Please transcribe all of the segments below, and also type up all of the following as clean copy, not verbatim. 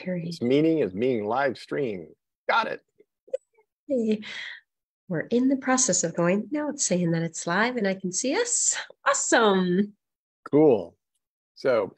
Very. This meeting is being live streamed. Got it. Hey, we're in the process of going. Now it's saying that it's live and I can see us. Awesome. Cool. So,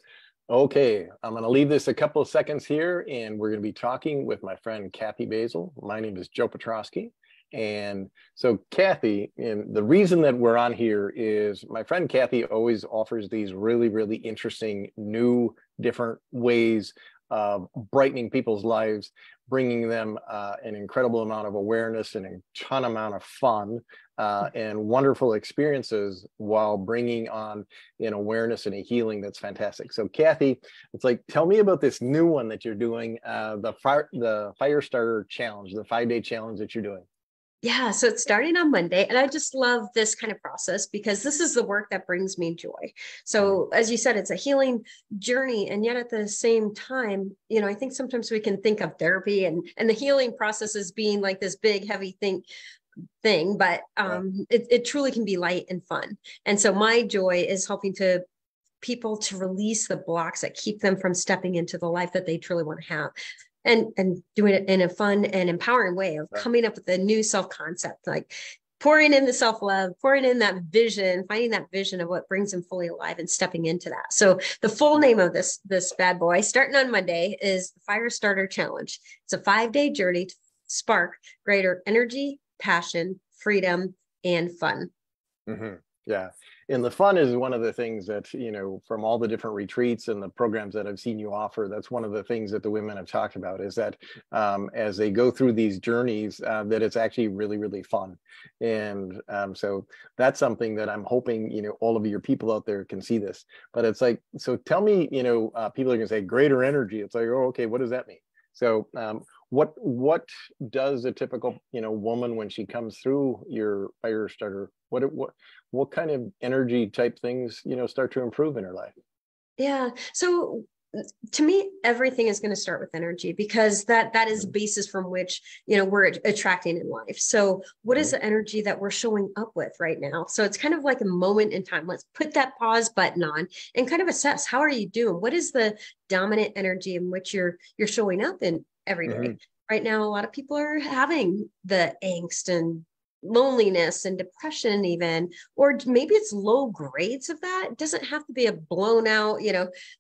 okay, I'm going to leave this a couple of seconds here, and we're going to be talking with my friend Kathy Basel. My name is Joe Petrosky. And so Kathy, and the reason that we're on here is my friend Kathy always offers these really, really interesting, new, different ways of brightening people's lives, bringing them an incredible amount of awareness and a ton amount of fun and wonderful experiences while bringing on an awareness and a healing that's fantastic. So Kathy, it's like, tell me about this new one that you're doing, the Firestarter challenge, the 5-day challenge that you're doing. Yeah, so it's starting on Monday, and I just love this kind of process because this is the work that brings me joy. So, as you said, it's a healing journey, and yet at the same time, I think sometimes we can think of therapy and the healing process as being like this big, heavy thing, but it truly can be light and fun. And so, my joy is helping people to release the blocks that keep them from stepping into the life that they truly want to have. And doing it in a fun and empowering way of coming up with a new self-concept, like pouring in the self-love, pouring in that vision, finding that vision of what brings them fully alive and stepping into that. So the full name of this bad boy, starting on Monday, is the Firestarter Challenge. It's a 5-day journey to spark greater energy, passion, freedom, and fun. Mm-hmm. Yeah. And the fun is one of the things that, from all the different retreats and the programs that I've seen you offer, that's one of the things that the women have talked about is that as they go through these journeys, that it's actually really, really fun. And so that's something that I'm hoping, all of your people out there can see this. But it's like, so tell me, people are going to say greater energy. It's like, oh, okay, what does that mean? So what does a typical woman when she comes through your Firestarter, what kind of energy type things start to improve in her life? Yeah. So to me, everything is going to start with energy because that is the basis from which we're attracting in life. So what is the energy that we're showing up with right now? So it's kind of like a moment in time. Let's put that pause button on and kind of assess, how are you doing? What is the dominant energy in which you're showing up in every day? Right now, a lot of people are having the angst and loneliness and depression even, or maybe it's low grades of that. It doesn't have to be a blown out,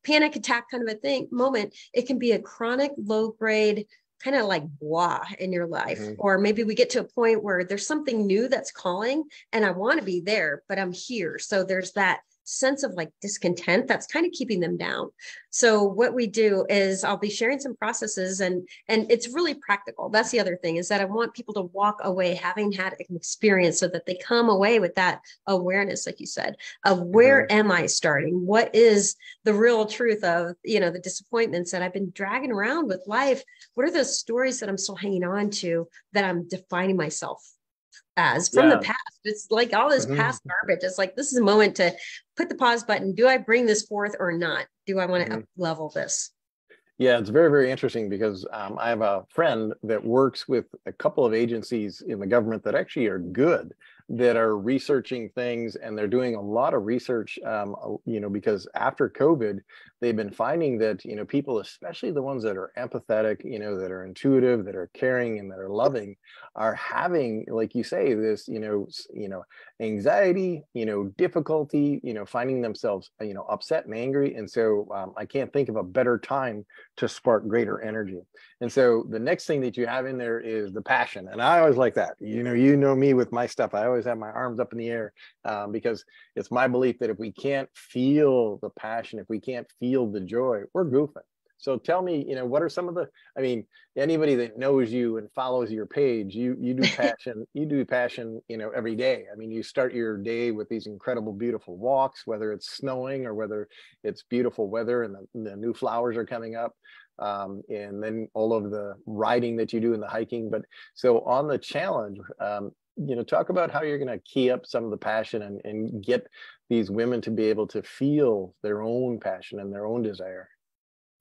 panic attack kind of a moment. It can be a chronic low grade kind of like blah in your life. Or maybe we get to a point where there's something new that's calling and I want to be there, but I'm here. So there's that sense of like discontent that's kind of keeping them down. So what we do is I'll be sharing some processes and it's really practical. That's the other thing, is that I want people to walk away having had an experience so that they come away with that awareness, like you said, of where am I starting? What is the real truth of, the disappointments that I've been dragging around with life? What are the stories that I'm still hanging on to that I'm defining myself as from the past? It's like all this past garbage. It's like, this is a moment to put the pause button. Do I bring this forth or not? Do I want to up level this? Yeah, it's very, very interesting because I have a friend that works with a couple of agencies in the government that actually are good, that are researching things, and they're doing a lot of research, because after COVID, they've been finding that, people, especially the ones that are empathetic, that are intuitive, that are caring, and that are loving, are having, like you say, this, anxiety, difficulty, finding themselves, upset and angry. And so I can't think of a better time to spark greater energy. And so the next thing that you have in there is the passion. And I always like that. You know me with my stuff. I always have my arms up in the air because it's my belief that if we can't feel the passion, if we can't feel the joy, we're goofing. So tell me, what are some of anybody that knows you and follows your page, you do passion, every day. I mean, you start your day with these incredible, beautiful walks, whether it's snowing or whether it's beautiful weather and the new flowers are coming up. And then all of the riding that you do and the hiking. But so on the challenge, talk about how you're going to key up some of the passion and get these women to be able to feel their own passion and their own desire.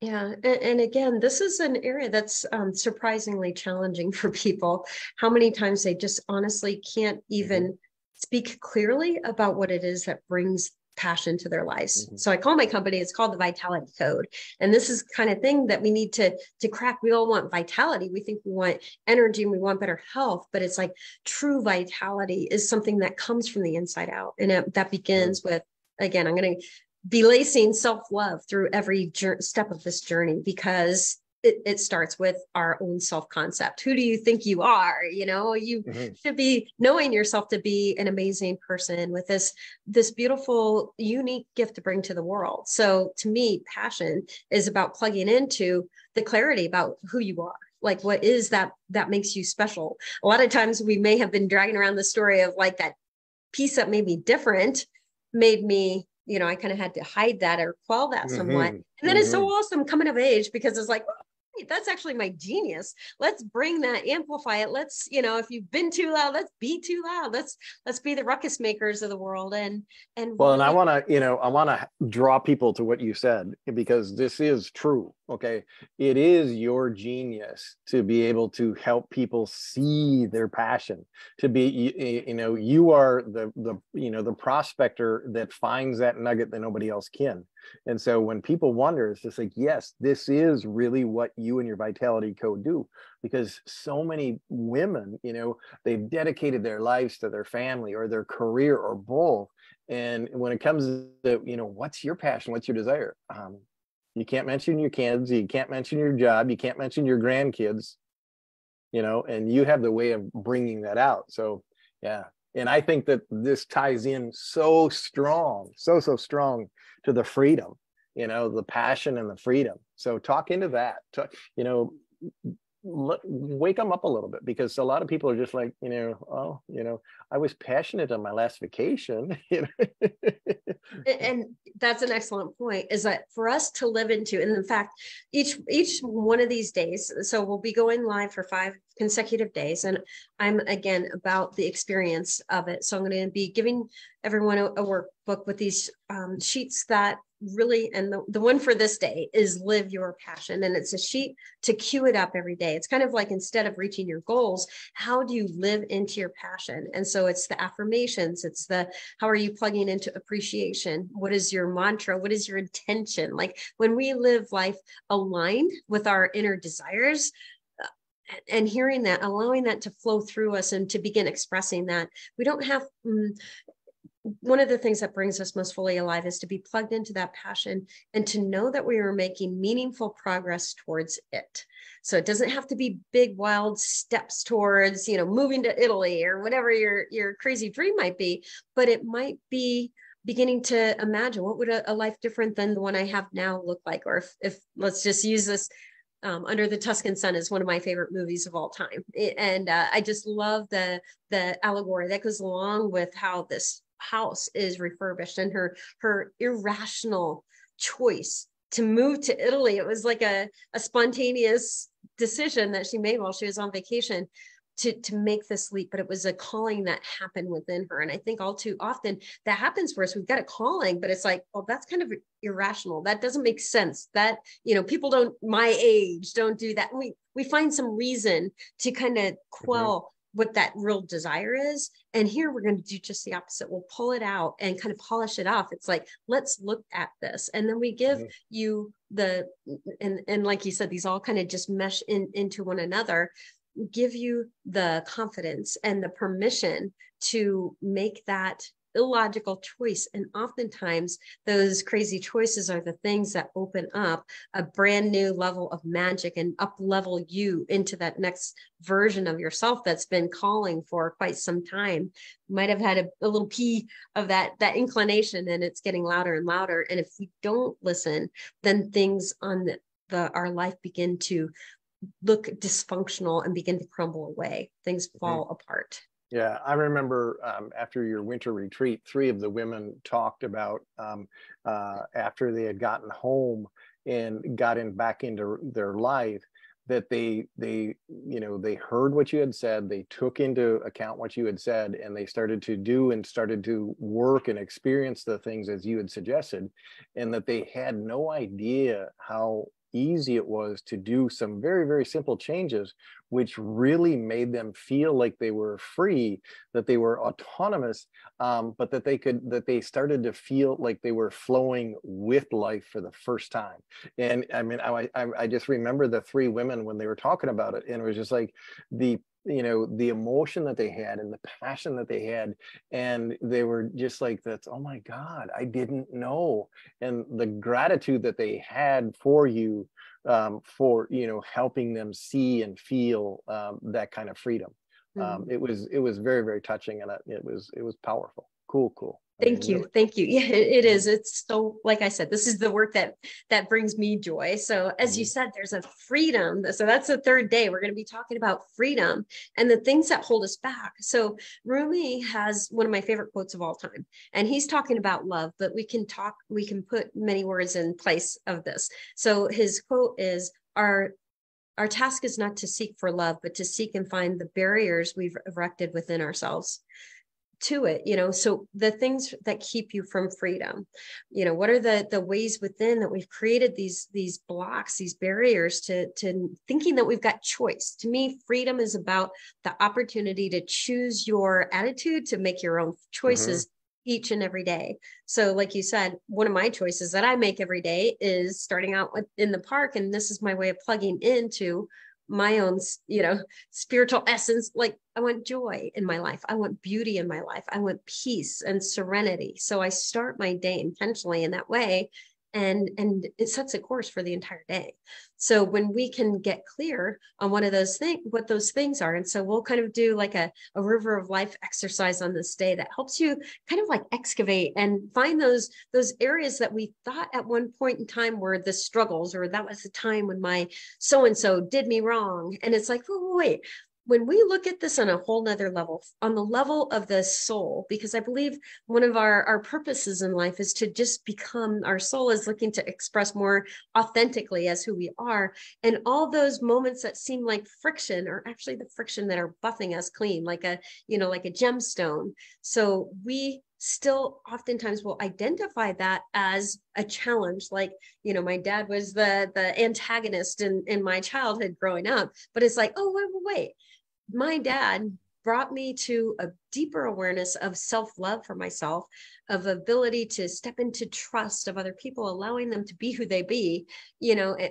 Yeah. And again, this is an area that's surprisingly challenging for people. How many times they just honestly can't even speak clearly about what it is that brings passion to their lives. Mm-hmm. So I call my company, it's called the Vitality Code. And this is kind of thing that we need to crack. We all want vitality. We think we want energy and we want better health, but it's like true vitality is something that comes from the inside out. And that begins with, again, I'm going to be lacing self-love through every step of this journey, because it starts with our own self-concept. Who do you think you are? You know, you should be knowing yourself to be an amazing person with this beautiful, unique gift to bring to the world. So to me, passion is about plugging into the clarity about who you are. Like, what is that makes you special? A lot of times we may have been dragging around the story of like that piece that made me different, made me, you know, I kind of had to hide that or quell that somewhat. And then it's so awesome coming of age, because it's like, that's actually my genius. Let's bring that, amplify it. Let's, you know, if you've been too loud, let's be too loud. Let's be the ruckus makers of the world. And well, and I want to draw people to what you said, because this is true. Okay. It is your genius to be able to help people see their passion, to be, you know, you are the prospector that finds that nugget that nobody else can. And so when people wonder, it's just like, yes, this is really what you and your Vitality Code do, because so many women, you know, they've dedicated their lives to their family or their career or both. And when it comes to, you know, what's your passion? What's your desire? You can't mention your kids. You can't mention your job. You can't mention your grandkids, you know, and you have the way of bringing that out. So, yeah. And I think that this ties in so strong, so strong to the freedom, you know, the passion and the freedom. So talk into that, you know, wake them up a little bit, because a lot of people are just like, you know, oh, you know, I was passionate on my last vacation. You know? And that's an excellent point, is that for us to live into, and in fact, each one of these days, so we'll be going live for 5 consecutive days, and I'm again about the experience of it. So I'm going to be giving everyone a workbook with these sheets that really, and the one for this day is live your passion. And it's a sheet to cue it up every day. It's kind of like, instead of reaching your goals, how do you live into your passion? And so it's the affirmations, it's the, how are you plugging into appreciation? What is your mantra? What is your intention? Like, when we live life aligned with our inner desires, and hearing that, allowing that to flow through us and to begin expressing that, we don't have, one of the things that brings us most fully alive is to be plugged into that passion and to know that we are making meaningful progress towards it. So it doesn't have to be big, wild steps towards, you know, moving to Italy or whatever your crazy dream might be, but it might be beginning to imagine, what would a life different than the one I have now look like? Or if let's just use this, Under the Tuscan Sun is one of my favorite movies of all time. And I just love the allegory that goes along with how this house is refurbished, and her irrational choice to move to Italy. It was like a spontaneous decision that she made while she was on vacation to make this leap, but it was a calling that happened within her. And I think all too often that happens for us. We've got a calling, but it's like, well, that's kind of irrational. That doesn't make sense. That, you know, people don't, my age don't do that. We find some reason to kind of quell what that real desire is. And here we're going to do just the opposite. We'll pull it out and kind of polish it off. It's like, let's look at this. And then we give you and like you said, these all kind of just mesh into one another, give you the confidence and the permission to make that illogical choice. And oftentimes those crazy choices are the things that open up a brand new level of magic and up level you into that next version of yourself that's been calling for quite some time. You might have had a little pee of that inclination, and it's getting louder and louder. And if we don't listen, then things on our life begin to look dysfunctional and begin to crumble away. Things fall apart. Yeah, I remember after your winter retreat, 3 of the women talked about after they had gotten home and gotten back into their life, that they heard what you had said, they took into account what you had said, and they started to do and started to work and experience the things as you had suggested, and that they had no idea how easy it was to do some very, very simple changes, which really made them feel like they were free, that they were autonomous, but that they started to feel like they were flowing with life for the first time. And I mean, I just remember the three women when they were talking about it, and it was just like the the emotion that they had and the passion that they had, and they were just like, that's, oh my God, I didn't know. And the gratitude that they had for you, for helping them see and feel that kind of freedom. Mhm. It was very, very touching, and it was powerful. Cool. I mean, Thank you. really. Thank you. Yeah, it is. It's so, like I said, this is the work that brings me joy. So as you Mhm. said, there's a freedom. So that's the third day. We're going to be talking about freedom and the things that hold us back. So Rumi has one of my favorite quotes of all time, and he's talking about love, but we can put many words in place of this. So his quote is, our task is not to seek for love, but to seek and find the barriers we've erected within ourselves to it. So the things that keep you from freedom, what are the ways within that we've created these blocks, these barriers to thinking that we've got choice. To me, freedom is about the opportunity to choose your attitude, to make your own Mhm. choices each and every day. So like you said, one of my choices that I make every day is starting out in the park, and this is my way of plugging into my own spiritual essence. Like, I want joy in my life, I want beauty in my life, I want peace and serenity. So I start my day intentionally in that way, and it sets a course for the entire day. So when we can get clear on what those things are, and so we'll kind of do like a river of life exercise on this day that helps you kind of like excavate and find those areas that we thought at one point in time were the struggles, or that was the time when my so and so did me wrong. And it's like, oh, wait, when we look at this on a whole nother level, on the level of the soul, because I believe one of our purposes in life is to just become, our soul is looking to express more authentically as who we are. And all those moments that seem like friction are actually the friction that are buffing us clean, like like a gemstone. So we still oftentimes will identify that as a challenge. Like, my dad was the antagonist in my childhood growing up, but it's like, oh, wait, my dad brought me to a deeper awareness of self-love for myself, of ability to step into trust of other people, allowing them to be who they be,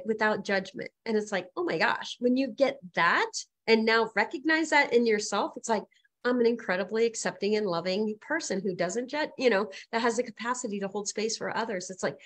without judgment. And it's like, oh my gosh, when you get that and now recognize that in yourself, it's like, I'm an incredibly accepting and loving person who doesn't judge, that has the capacity to hold space for others. It's like,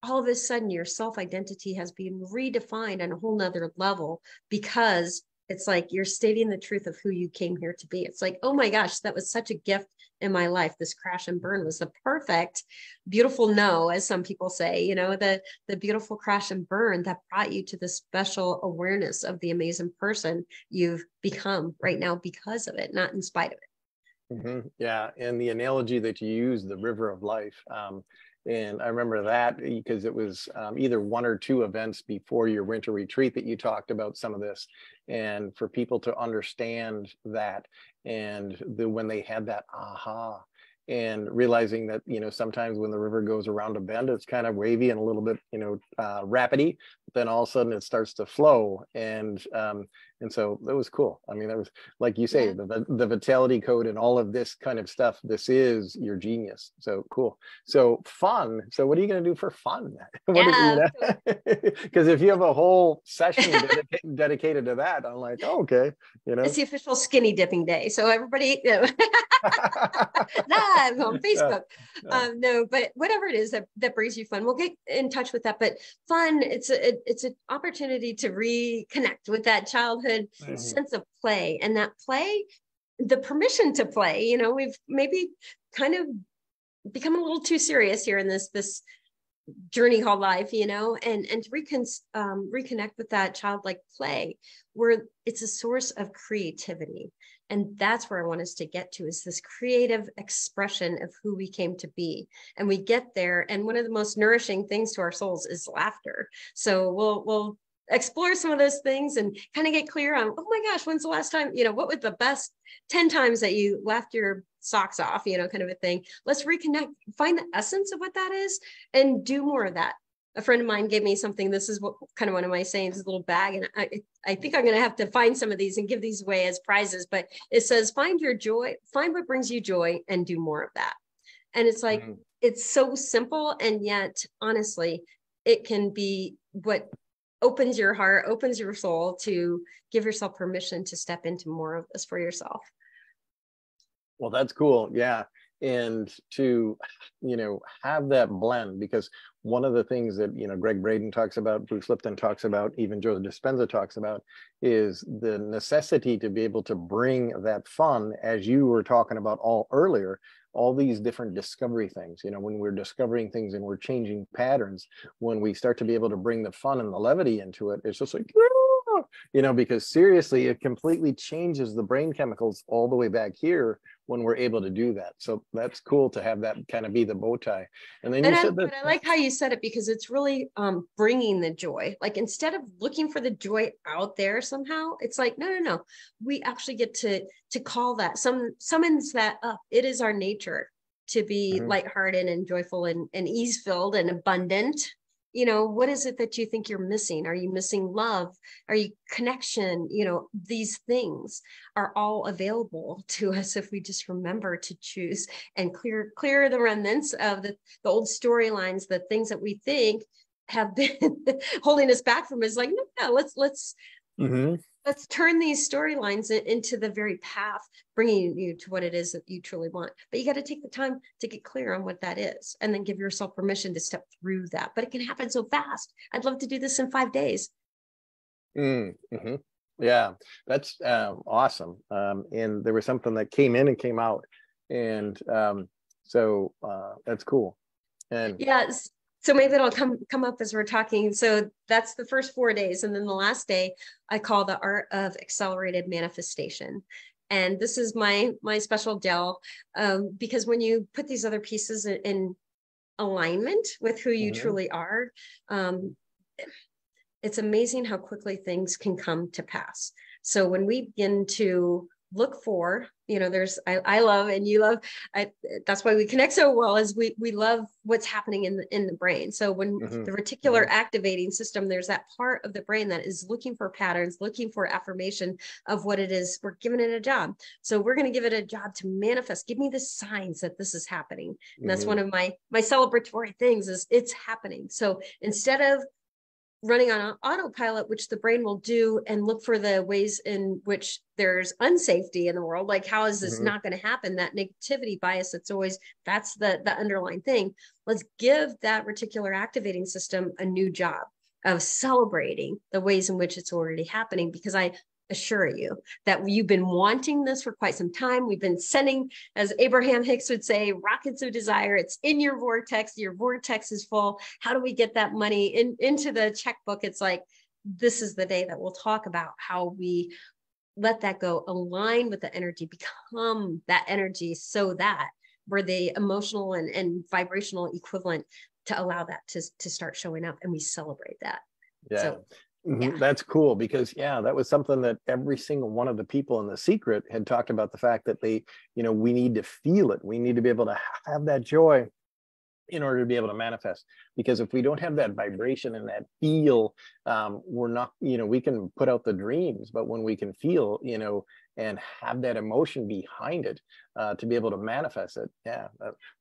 all of a sudden your self-identity has been redefined on a whole nother level, because it's like you're stating the truth of who you came here to be. It's like, oh my gosh, that was such a gift in my life. This crash and burn was the perfect, beautiful no, as some people say, the beautiful crash and burn that brought you to the special awareness of the amazing person you've become right now because of it, not in spite of it. Yeah, and the analogy that you use, the river of life, and I remember that because it was either one or two events before your winter retreat that you talked about some of this, and for people to understand that, and when they had that aha, and realizing that sometimes when the river goes around a bend, it's kind of wavy and a little bit rapidy, but then all of a sudden it starts to flow, and so that was cool. I mean, that was, like you say, Yeah. the vitality code and all of this kind of stuff. This is your genius. So cool. So fun. So what are you going to do for fun? What Yeah. because if you have a whole session dedicated to that, I'm like, oh, okay, It's the official skinny dipping day. So everybody, live on Yeah, Facebook. yeah. No, but whatever it is that brings you fun, we'll get in touch with that. But fun, it's an opportunity to reconnect with that childhood Mhm. sense of play, and that play, the permission to play. We've maybe kind of become a little too serious here in this journey called life, and to reconnect with that childlike play, where it's a source of creativity. And that's where I want us to get to, is this creative expression of who we came to be. And we get there, and one of the most nourishing things to our souls is laughter. So we'll explore some of those things and kind of get clear on, oh my gosh, when's the last time, what was the best 10 times that you laughed your socks off, kind of a thing. Let's reconnect, find the essence of what that is, and do more of that a friend of mine gave me something. This is what kind of one of my sayings, a little bag. And I think I'm going to have to find some of these and give these away as prizes, but it says, find your joy, find what brings you joy and do more of that. And it's like, it's so simple. And yet, honestly, it can be what opens your heart, opens your soul to give yourself permission to step into more of this for yourself. Well, that's cool. Yeah. And to, have that blend, because one of the things that, Greg Braden talks about, Bruce Lipton talks about, even Joe Dispenza talks about, is the necessity to be able to bring that fun, as you were talking about earlier, all these different discovery things, when we're discovering things and we're changing patterns, when we start to be able to bring the fun and the levity into it, it's just like, because seriously, it completely changes the brain chemicals all the way back here when we're able to do that. So that's cool to have that kind of be the bow tie. And then but I like how you said it, because it's really bringing the joy. Like, instead of looking for the joy out there somehow, it's like, no, we actually get to call that, summons that up. It is our nature to be lighthearted and joyful and ease-filled and abundant. What is it that you think you're missing? Are you missing love? Are you connection? These things are all available to us if we just remember to choose and clear the remnants of the old storylines, the things that we think have been holding us back from us. Like, no, let's turn these storylines into the very path, bringing you to what it is that you truly want. But you got to take the time to get clear on what that is, and then give yourself permission to step through that. But it can happen so fast. I'd love to do this in 5 days. Yeah, that's awesome. And there was something that came in and came out. And so that's cool. And yes. So maybe it'll come up as we're talking. So that's the first 4 days. And then the last day I call the art of accelerated manifestation. And this is my special Dell, because when you put these other pieces in alignment with who you truly are, it's amazing how quickly things can come to pass. So when we begin to look for, I love, and you love, that's why we connect so well, is we love what's happening in the brain. So when the reticular activating system, there's that part of the brain that is looking for patterns, looking for affirmation of what it is. We're giving it a job. So we're going to give it a job to manifest. Give me the signs that this is happening. And that's one of my celebratory things, is it's happening. So instead of running on autopilot, which the brain will do, and look for the ways in which there's unsafety in the world, like, how is this not going to happen? That negativity bias, that's the underlying thing. Let's give that reticular activating system a new job of celebrating the ways in which it's already happening, because I assure you that you've been wanting this for quite some time. We've been sending, as Abraham Hicks would say, rockets of desire. It's in your vortex. Your vortex is full. How do we get that money into the checkbook? It's like, this is the day that we'll talk about how we let that go, align with the energy, become that energy, so that we're the emotional and vibrational equivalent to allow that to start showing up, and we celebrate that. Yeah. So, that's cool, because that was something that every single one of the people in The Secret had talked about, the fact that they, we need to feel it. We need to be able to have that joy in order to be able to manifest. Because if we don't have that vibration and that feel, we're not, we can put out the dreams, but when we can feel, and have that emotion behind it, to be able to manifest it.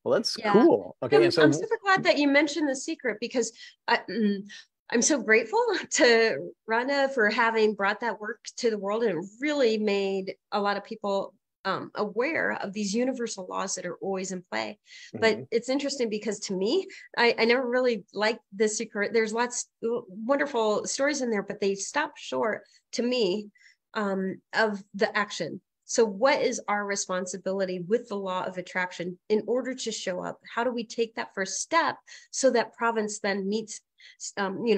Well, that's cool. Okay. And so I'm super glad that you mentioned The Secret, because I'm so grateful to Rhonda for having brought that work to the world, and it really made a lot of people aware of these universal laws that are always in play. But it's interesting, because to me, I never really liked The Secret. There's lots of wonderful stories in there, but they stop short, to me, of the action. So what is our responsibility with the law of attraction in order to show up? How do we take that first step so that province then meets,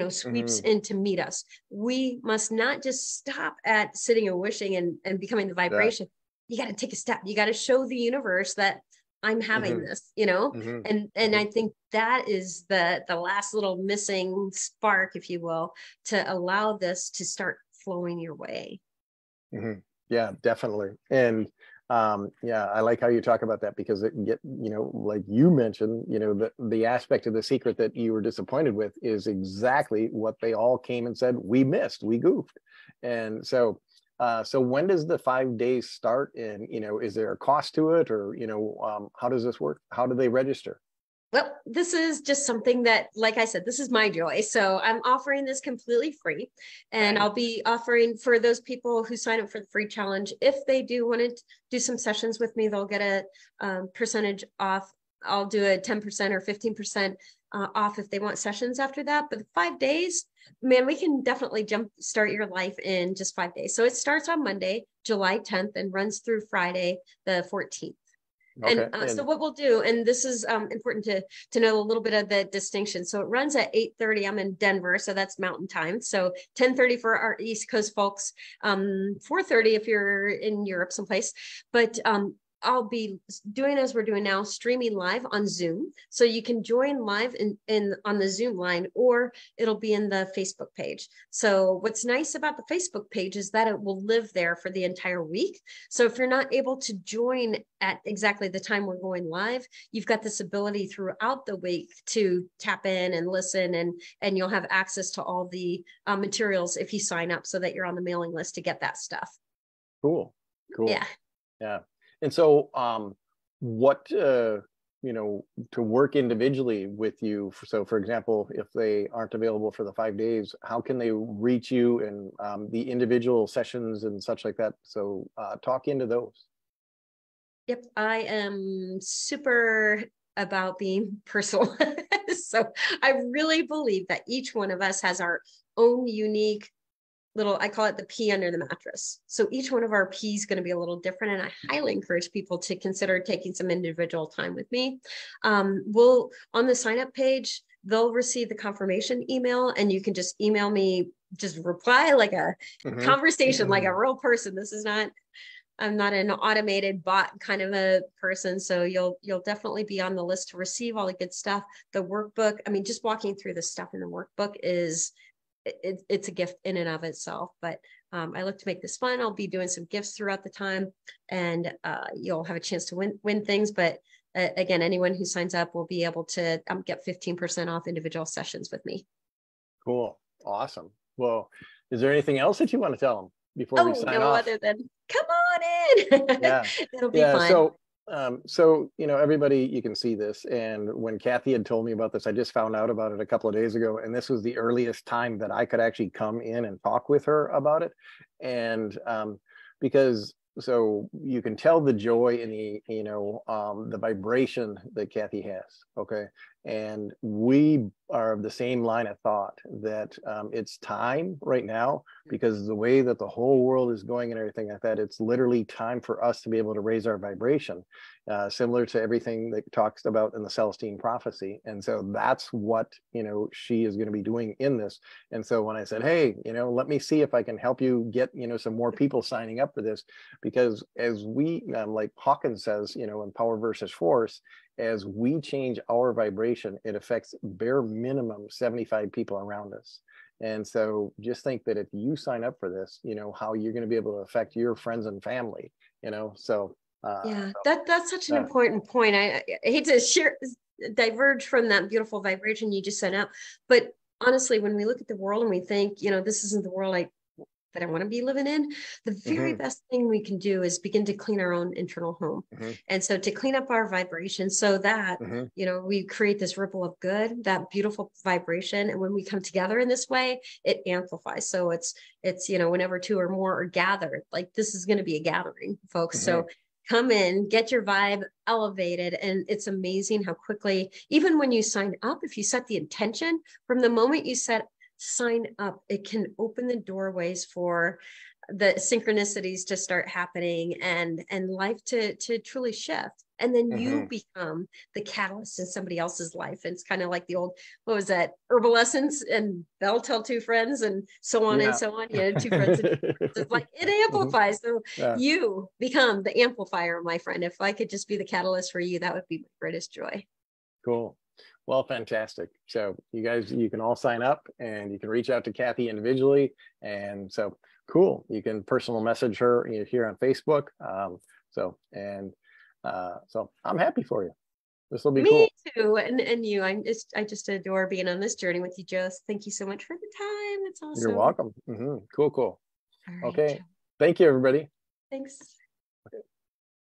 sweeps in to meet us? We must not just stop at sitting and wishing and becoming the vibration. You got to take a step. You got to show the universe that I'm having this, and I think that is the last little missing spark, if you will, to allow this to start flowing your way. Yeah, definitely. And Yeah, I like how you talk about that, because it get, like you mentioned, the aspect of the secret that you were disappointed with is exactly what they all came and said, we missed, we goofed. And so when does the 5 days start? And, is there a cost to it, or, how does this work? How do they register? Well, this is just something that, like I said, this is my joy. So I'm offering this completely free. And Right. I'll be offering for those people who sign up for the free challenge, if they do want to do some sessions with me, they'll get a percentage off. I'll do a 10% or 15% off if they want sessions after that. But the 5 days, man, we can definitely jump start your life in just 5 days. So it starts on Monday, July 10th, and runs through Friday, the 14th. And Okay. so And what we'll do, and this is important to know a little bit of the distinction. So it runs at 8:30. I'm in Denver, so that's Mountain Time. So 10:30 for our East Coast folks, 4:30 if you're in Europe someplace. But I'll be doing as we're doing now, streaming live on Zoom. So you can join live in on the Zoom line, or it'll be in the Facebook page. So what's nice about the Facebook page is that it will live there for the entire week. So if you're not able to join at exactly the time we're going live, you've got this ability throughout the week to tap in and listen, and you'll have access to all the materials if you sign up, so that you're on the mailing list to get that stuff. cool, Yeah. cool. Yeah. And so, what, to work individually with you. So, for example, if they aren't available for the 5 days, how can they reach you, and the individual sessions and such like that? So, talk into those. Yep, I am super about being personal. So I really believe that each one of us has our own unique little, I call it the pea under the mattress. So each one of our peas is going to be a little different. And I highly encourage people to consider taking some individual time with me. We'll, on the sign up page, they'll receive the confirmation email, and you can just email me, just reply like a conversation, like a real person. This is not, I'm not an automated bot kind of a person. So you'll definitely be on the list to receive all the good stuff. The workbook, I mean, just walking through the stuff in the workbook is, it's a gift in and of itself. But I look to make this fun. I'll be doing some gifts throughout the time, and you'll have a chance to win things. But again, anyone who signs up will be able to get 15% off individual sessions with me. Cool. Awesome. Well, is there anything else that you want to tell them before we Oh, sign no, off? other than come on in. Yeah. It'll be Yeah. fun. So, everybody, you can see this. And when Kathy had told me about this, I just found out about it a couple of days ago. And this was the earliest time that I could actually come in and talk with her about it. And because so you can tell the joy in the vibration that Kathy has. Okay. And we are of the same line of thought that it's time right now, because the way that the whole world is going and everything like that, it's literally time for us to be able to raise our vibration, similar to everything that talks about in the Celestine prophecy. And so that's what, she is going to be doing in this. And so when I said, hey, let me see if I can help you get, some more people signing up for this, because as we, like Hawkins says, in Power versus Force, as we change our vibration, it affects bare minimum 75 people around us. And so just think that if you sign up for this, how you're going to be able to affect your friends and family, so. Yeah, that's such an important point. I hate to diverge from that beautiful vibration you just sent out. But honestly, when we look at the world and we think, this isn't the world that I want to be living in, the very best thing we can do is begin to clean our own internal home. And so to clean up our vibration, so that, we create this ripple of good, that beautiful vibration. And when we come together in this way, it amplifies. So it's, whenever two or more are gathered, like this is going to be a gathering, folks. So come in, get your vibe elevated. And it's amazing how quickly, even when you sign up, if you set the intention from the moment you sign up, it can open the doorways for the synchronicities to start happening and life to truly shift. And then you become the catalyst in somebody else's life. And it's kind of like the old, what was that, herbal essence, and they'll tell two friends and so on and so on. Two friends and two friends. It's like it amplifies. So you become the amplifier, my friend. If I could just be the catalyst for you, that would be my greatest joy. Cool. Well, fantastic. So you guys, you can all sign up, and you can reach out to Kathy individually. And so cool. You can personal message her here on Facebook. So, and so I'm happy for you. This will be Me cool. too. And you, I just adore being on this journey with you, Joe. Thank you so much for the time. It's You're awesome. welcome. Cool, cool. All right, Okay. Joe. Thank you, everybody. Thanks. Okay.